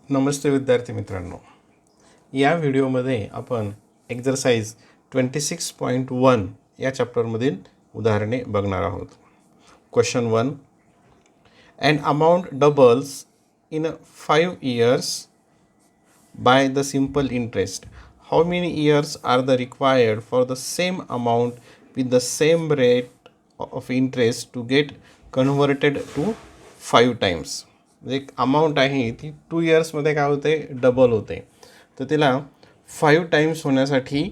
नमस्ते विद्यार्थी मित्रांनो, या व्हिडिओमध्ये आपण एक्झरसाइज 26.1 या चॅप्टरमधील उदाहरणे बघणार आहोत. Question 1. An amount doubles in 5 years by the simple interest. How many years are the required for the same amount with the same rate of interest to get converted to 5 times? एक amount आहे ती 2 इयर्समध्ये काय होते, double होते. तर तिला 5 times होण्यासाठी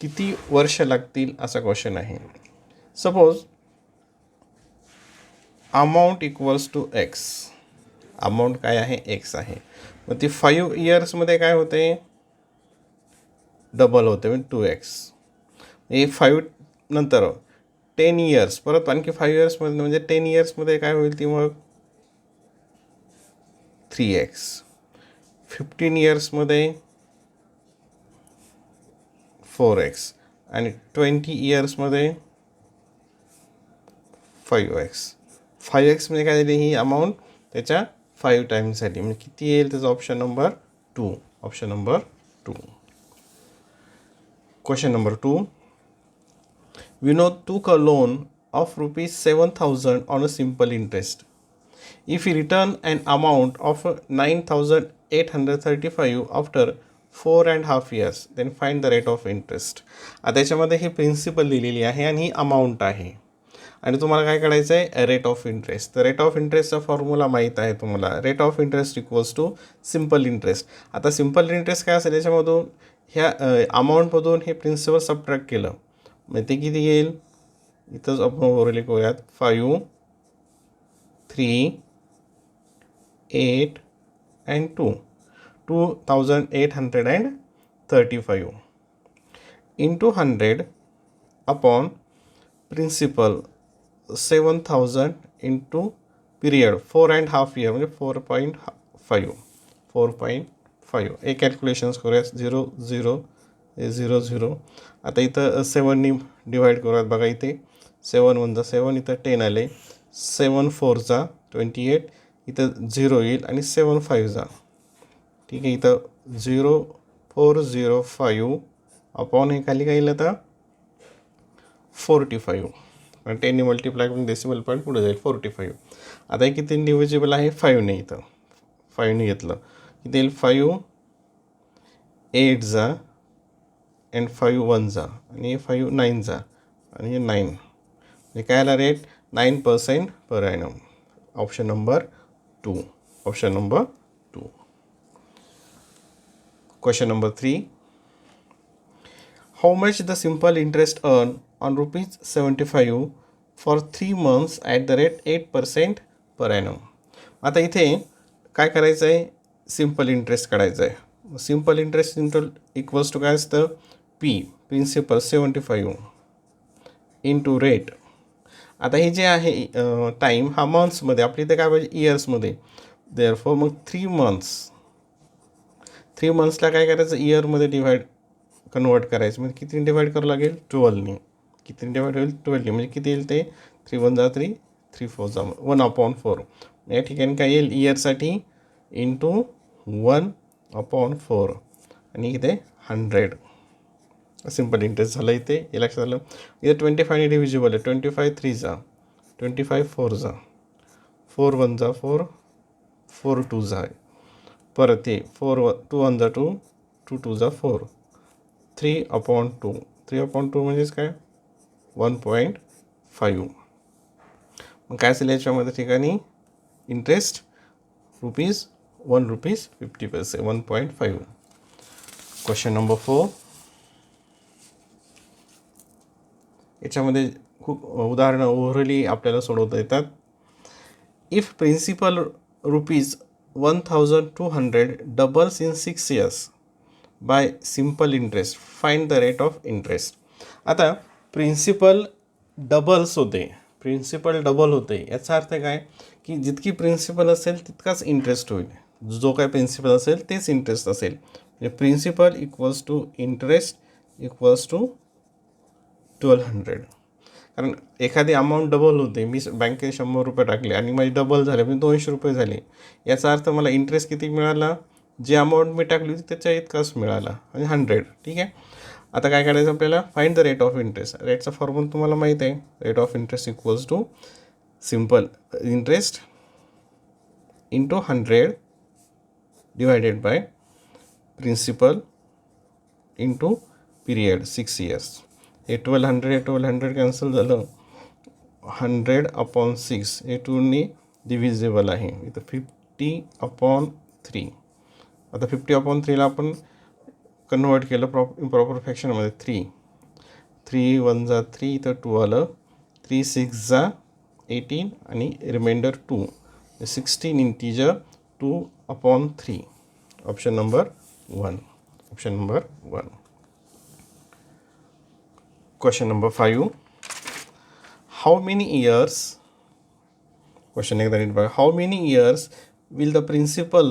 किती वर्ष लागतील असा क्वेश्चन आहे. Suppose amount equals to x. Amount काय आहे, एक्स आहे. मग ती 5 इयर्समध्ये काय होते, डबल होते, म्हणजे 2x. हे 5 नंतर 10 इयर्स, परत आणखी 5 इयर्समध्ये, म्हणजे 10 इयर्समध्ये काय होईल ती मग 3x. 15 इयर्समध्ये 4x आणि 20 इयर्समध्ये 5x. 5x म्हणजे काय झाली ही अमाऊंट, त्याच्या 5 टाइम्स झाली. म्हणजे किती येईल त्याचा option number 2. Option number 2. Question number 2. Vinod took a loan of ₹7,000 on a simple interest. If he return an amount of 9,835 after 4.5 years, then find the rate of interest. आता याच्यामध्ये ही principal दिलेली आहे आणि ही अमाऊंट आहे आणि तुम्हाला काय करायचं आहे, रेट ऑफ इंटरेस्ट. तर रेट ऑफ इंटरेस्टचा फॉर्म्युला माहीत आहे तुम्हाला. Rate of interest equals to simple interest. आता सिम्पल इंटरेस्ट काय असेल, याच्यामधून ह्या अमाऊंटमधून हे प्रिन्सिपल सबट्रॅक्ट केलं, मग ते किती येईल, इथंच आपण ओरली करूयात. 5, 3, 8 and 2, 2,835 into 100 upon principal 7,000 into period 4.5 year, म्हणजे 4.5. एक कॅल्क्युलेशन्स करूया. 0 0 0 0. आता इथं 7नी डिवाईड करूयात. बघा इथे 7 1 जा 7, इथं 10 आले. 7 4 जा 28, इथं 0 येईल आणि 7 5 जा. ठीक आहे, इथं 0,405 अपॉन हे खाली काय येईल आता 45. आणि 10नी मल्टिप्लाय करून डेसिमल पॉईंट पुढे जाईल 45. आता हे किती डिव्हिजिबल आहे, 5ने. इथं 5ने घेतलं किती येईल, 5 8 जा अँड 5 1 जा आणि 5 9 जा आणि हे 9. म्हणजे काय आला rate, 9% per annum. Option number 2. Option number 2. Question number 3. How much the simple interest earn on ₹75 for 3 months at the rate 8% per annum. आता इथे काय करायचं आहे, सिम्पल इंटरेस्ट काढायचं आहे. सिम्पल इंटरेस्ट इक्वल्स टू काय असतं, पी प्रिन्सिपल 75 इंटू रेट. आता हे जे आहे टाईम हा मंथ्समध्ये, आपल्या इथे काय पाहिजे इयर्समध्ये. देअरफॉर मग 3 मंथ्सला काय करायचं, इयरमध्ये कन्वर्ट करायचं. म्हणजे किती डिवाईड करावं लागेल, 12नी. किती डिवाईड होईल, 12नी. म्हणजे किती येईल ते 3 1 जा 3, 3 4 जा 1/4. या ठिकाणी काय येईल, इयरसाठी इंटू 1/4 आणि इथे 100. सिम्पल इंटरेस्ट झालं इथे, हे लक्षात आलं. इथे 25ने डिव्हिजिबल आहे. 25 3 जा 25 4 जा 4 1 जा 4, 4 2 जा. परत हे 4 2 1 जा 2, 2 2 जा 4, 3/2. 3/2 म्हणजेच काय 1.5. मग काय असेल याच्यामध्ये ठिकाणी इंटरेस्ट ₹1.50, 1.5. Question number 4. याच्यामध्ये खूप उदाहरणं ओव्हरली आपल्याला सोडवता येतात. If principal ₹1,200 doubles in 6 years by simple interest, find the rate of interest. आता प्रिन्सिपल डबल होते, याचा अर्थ काय की जितकी प्रिन्सिपल असेल तितकाच इंटरेस्ट होईल. जो काय प्रिन्सिपल असेल तेच इंटरेस्ट असेल. म्हणजे principal equals to interest equals to 1200. कारण एखादी अमाऊंट डबल होते, मी बँकेत 100 रुपये टाकले आणि माझी डबल झाले, म्हणजे 200 रुपये झाले. याचा अर्थ मला इंटरेस्ट किती मिळाला, जी अमाऊंट मी टाकली होती त्याच्या इतकाच मिळाला आणि 100. ठीक आहे. आता काय करायचं आपल्याला, find the rate of interest. रेटचा फॉर्म्युला तुम्हाला माहीत आहे. Rate of interest equals to simple interest into 100 divided by principal into period 6 years. हे 1200 कॅन्सल झालं. 100/6 हे 2ने डिव्हिजिबल आहे. इथं 50/3. आता 50/3ला आपण कन्वर्ट केलं इम्प्रॉपर फ्रॅक्शनमध्ये. 3 1 जा 3, इथं 2 आलं. 3 6 जा 18 आणि remainder 2. 16 integer 2/3. Option number 1. Option number 1. Question number 5. How many years, question एकदा नीट बघा. How many years will the principal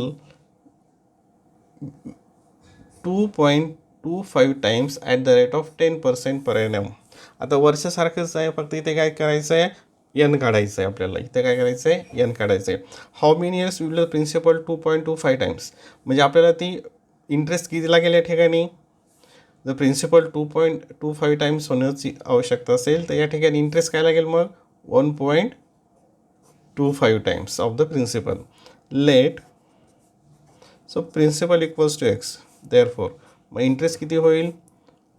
2.25 times at the rate of 10% per annum. आता वर्षासारखंच आहे, फक्त इथे काय करायचं आहे, एन काढायचं आहे आपल्याला. इथे काय करायचं आहे, एन काढायचं आहे. How many years will the principal 2.25 times. म्हणजे आपल्याला ती इंटरेस्ट किती लागेल या ठिकाणी, जर प्रिन्सिपल 2.25 टाइम्स होण्याची आवश्यकता असेल तर या ठिकाणी इंटरेस्ट काय लागेल मग 1.25 times of the principal. Let so principal equals to x. Therefore मग इंटरेस्ट किती होईल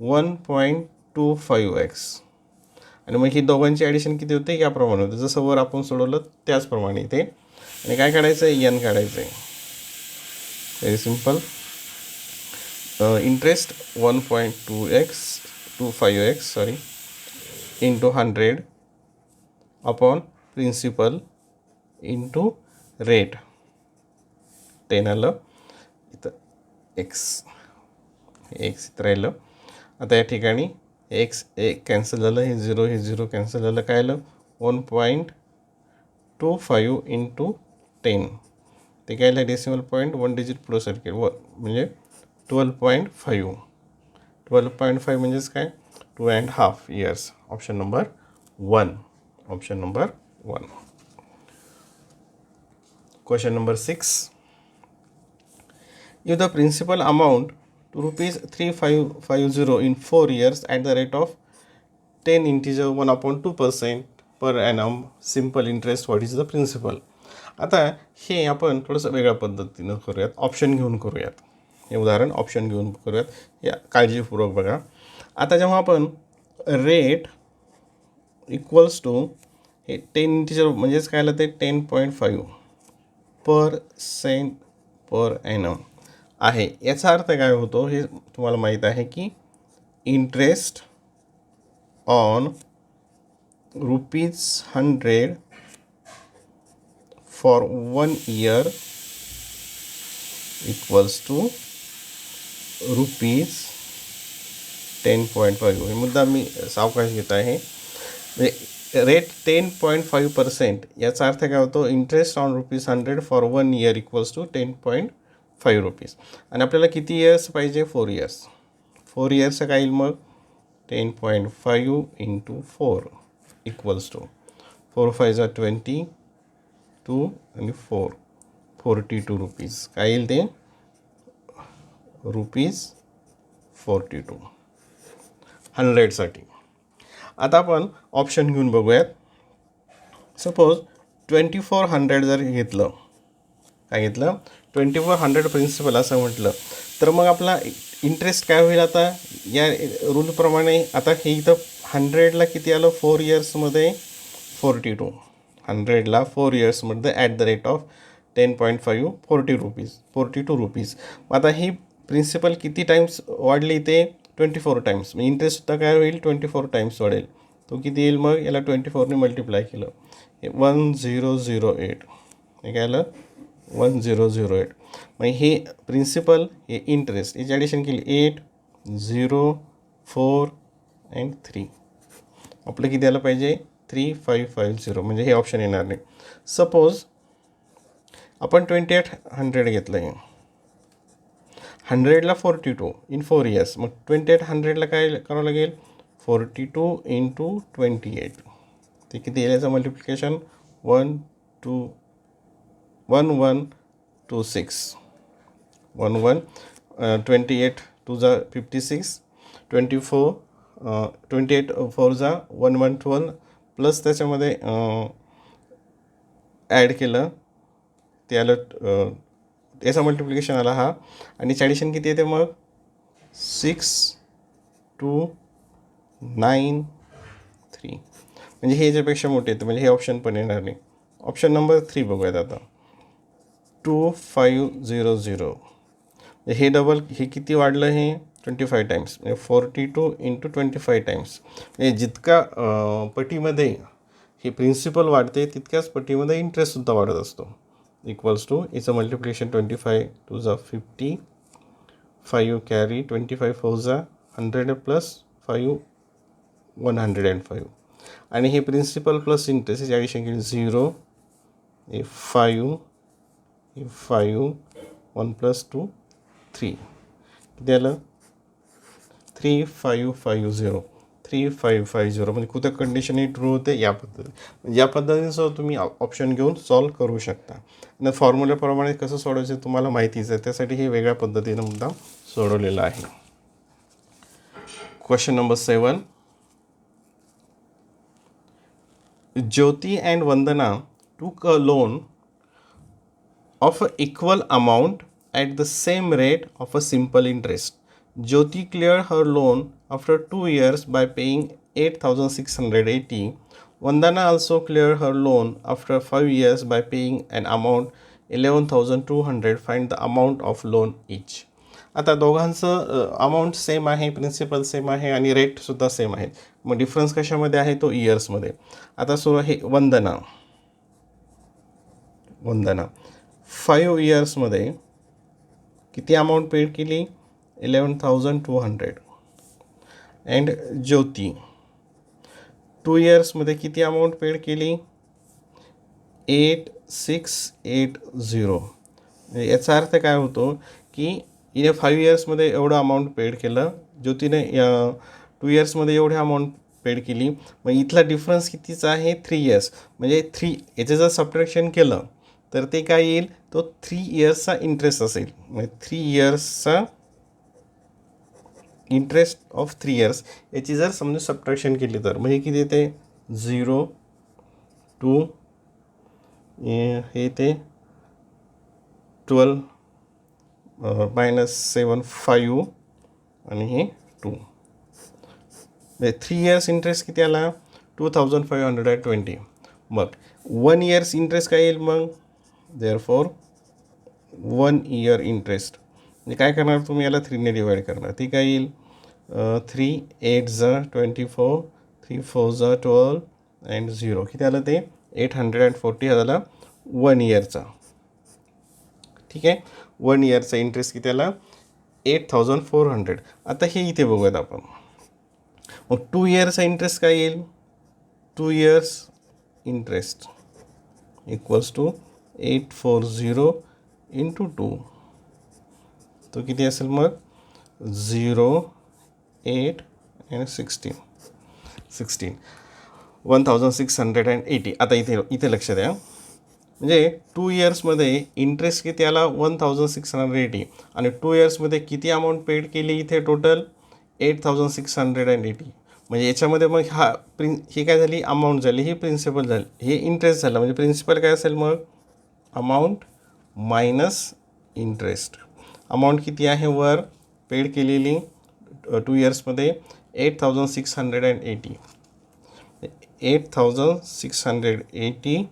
1.25x. आणि मग ही दोघांची ॲडिशन किती होते याप्रमाणे होते, जसं वर आपण सोडवलं त्याचप्रमाणे इथे. आणि काय काढायचं आहे, एन काढायचं आहे. Very simple. Interest 1.25x into 100 upon principal into rate 10 आलं. इथं एक्स इथं राहिलं. आता या ठिकाणी एक्स कॅन्सल झालं, हे झिरो कॅन्सल झालं. काय आलं 1.25 इंटू 10. ते काय आलं डेसिमल पॉईंट 1 डिजिट पुढं सर्किट म्हणजे 12.5. 12.5 म्हणजेच काय 2.5 years. Option number 1. Option number 1. Question number 6. If the principal amount to ₹350 in 4 years at the rate of 10 integer 1/2% per annum simple interest, what is the principal? आता हे आपण थोडंसं वेगळ्या पद्धतीनं करूयात, ऑप्शन घेऊन करूयात. हे उदाहरण ऑप्शन घेऊन करूयात, या काळजीपूर्वक बघा. आता जेव्हा आपण रेट इक्वल्स टू हे 10 इंटीजर म्हणजेच काय आलं ते 10.5% पर ॲनम आहे. याचा अर्थ काय होतो हे तुम्हाला माहीत आहे की interest on ₹100 for 1 year equals to ₹10.5. हे मुद्दा मी सावकाश घेत आहे. म्हणजे रेट 10.5%, याचा अर्थ काय होतो interest on ₹100 for 1 year equals to 10.5 rupees. आणि आपल्याला किती इयर्स पाहिजे 4 years. 4 years काय येईल मग 10.5 इंटू 4 इक्वल्स टू 4 5 जा 20 2 आणि 4 42 रुपीज. काय येईल ते ₹42 100साठी. आता आपण ऑप्शन घेऊन बघूयात. सपोज 2400 जर घेतलं, काय घेतलं 2400 प्रिन्सिपल असं म्हटलं, तर मग आपला इंटरेस्ट काय होईल आता या रूलप्रमाणे. आता हे इथं 100ला किती आलं 4 yearsमध्ये 42. 100ला 4 yearsमध्ये at the rate of 10.5 42 rupees. आता ही प्रिन्सिपल किती टाइम्स वाढली ते 24 टाइम्स. मग इंटरेस्टसुद्धा काय होईल 24 टाइम्स वाढेल. तो किती येईल मग याला 24ने मल्टिप्लाय केलं हे 1008. हे काय आलं 1008. मग हे प्रिन्सिपल हे इंटरेस्ट याची ॲडिशन केली 8 0 4 अँड 3. आपलं किती आलं पाहिजे 3550. म्हणजे हे ऑप्शन येणार नाही. सपोज आपण 2800 घेतलं आहे. 100ला 42 इन 4 years. मग 2800ला काय करावं लागेल 42 इंटू 28. ते किती येईल याचं मल्टिप्लिकेशन 1126 1 28 2 जा 56 24 28 4 जा 1112 प्लस त्याच्यामध्ये ॲड केलं ते आलं याचा मल्टिप्लिकेशन आला हा आणि ॲडिशन किती येते मग 6 2 9 3 म्हणजे हे याच्यापेक्षा मोठे येतं म्हणजे हे ऑप्शन पण येणार नाही. ऑप्शन नंबर 3 बघूयात आता 2500 हे डबल हे किती वाढलं हे 25 टाइम्स म्हणजे 42 इंटू 25 टाइम्स म्हणजे जितका पटीमध्ये हे प्रिन्सिपल वाढते तितक्याच पटीमध्ये इंटरेस्टसुद्धा वाढत असतो. इक्वल्स टू इचं मल्टिप्लिकेशन 25 2 जा 50 5 कॅरी 25 4 जा 100 प्लस 5 105 आणि हे प्रिन्सिपल प्लस इंटरेस्ट याची ॲडिशन केली 0 हे 5 हे 5 1 प्लस 2 3 किती आलं 3550 3550 म्हणजे कुठं कंडिशन ही ट्रू होते या पद्धतीने. म्हणजे या पद्धतीने तुम्ही ऑप्शन घेऊन सॉल्व करू शकता आणि फॉर्म्युल्याप्रमाणे कसं सोडवायचं तुम्हाला माहितीच आहे त्यासाठी हे वेगळ्या पद्धतीनं मुद्दा सोडवलेला आहे. Question number 7 Jyoti and Vandana took a loan of an equal amount at the same rate of a simple interest. Jyoti cleared her loan after 2 years by paying 8,680. Vandana also cleared her loan after 5 years by paying an amount 11,200. Find the amount of loan each. आता दोघांचं amount same आहे, principal same आहे आणि रेटसुद्धा same आहे. मग difference कशामध्ये आहे तो इयर्समध्ये. आता सुरू आहे वंदना 5 इयर्समध्ये किती अमाऊंट पेड केली 11,200 अँड ज्योती 2 इयर्समध्ये किती अमाऊंट पेड केली 8680. याचा अर्थ काय होतो की हिने 5 इयर्समध्ये एवढं अमाऊंट पेड केलं, ज्योतीने 2 इयर्समध्ये एवढी अमाऊंट पेड केली. मग इथला डिफरन्स कितीचा आहे 3 इयर्स म्हणजे 3 याचं जर सबट्रॅक्शन केलं तर ते काय येईल तो 3 इयर्सचा इंटरेस्ट असेल. म्हणजे 3 इयर्सचा इंटरेस्ट ऑफ 3 इयर्स याची जर समजा सबट्रॅक्शन केली तर मग हे किती येते 0 2 हे ते 12 -7 5 आणि हे 2 म्हणजे 3 इयर्स इंटरेस्ट किती आला 2520. मग 1 इयर्स इंटरेस्ट काय येईल मग देअरफॉर 1 इयर इंटरेस्ट म्हणजे काय करणार तुम्ही याला 3ने डिवाईड करणार. ती काय येईल 3 8 जा 24 3 4 जा 12 अँड 0 किती आलं ते 840 झाला 1 इयरचा. ठीक आहे 1 इयरचा इंटरेस्ट किती आला 8400. आता हे इथे बघूयात आपण. मग 2 इयर्सचा इंटरेस्ट काय येईल 2 years interest equals to 840 into 2 तो किती असेल मग 0 8 आणि 16 16 आता इथे लक्ष द्या म्हणजे 2 इयर्समध्ये इंटरेस्ट किती आला 1680 आणि 2 इयर्समध्ये किती अमाऊंट पेड केली इथे टोटल 8680. म्हणजे याच्यामध्ये मग ही काय झाली अमाऊंट झाली ही प्रिन्सिपल झाली हे इंटरेस्ट झालं म्हणजे प्रिन्सिपल काय असेल मग अमाऊंट मायनस इंटरेस्ट. अमाऊंट किती आहे वर पेड केलेली 2 इयर्समध्ये 8680 8680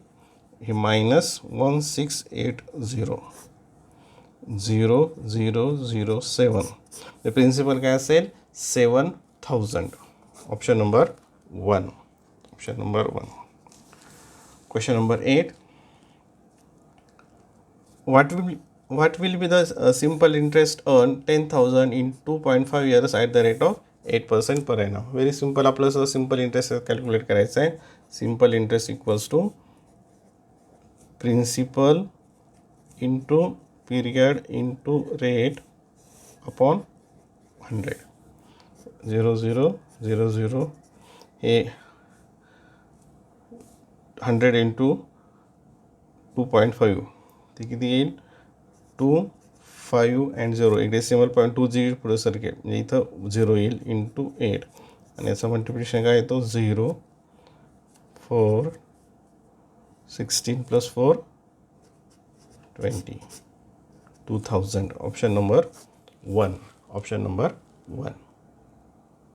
हे मायनस 1680 0007 म्हणजे प्रिन्सिपल काय असेल 7000. Option number 1. Question number 8 what will be the simple interest earned 10,000 in 2.5 years at the rate of 8% per annum. Very simple आपलं सिम्पल इंटरेस्ट कॅल्क्युलेट करायचं आहे. Simple interest equals to principal into period into rate upon 100 0000 हे 100 into 2.5 ते किती येईल 2 5 and 0 एक decimal point 2 जी पुढे सरकेल म्हणजे इथं 0 येईल इंटू 8 आणि याचा मल्टिप्लिकेशन काय येतो 0 4 16 + 4 20 2000 ऑप्शन नंबर 1 ऑप्शन नंबर 1.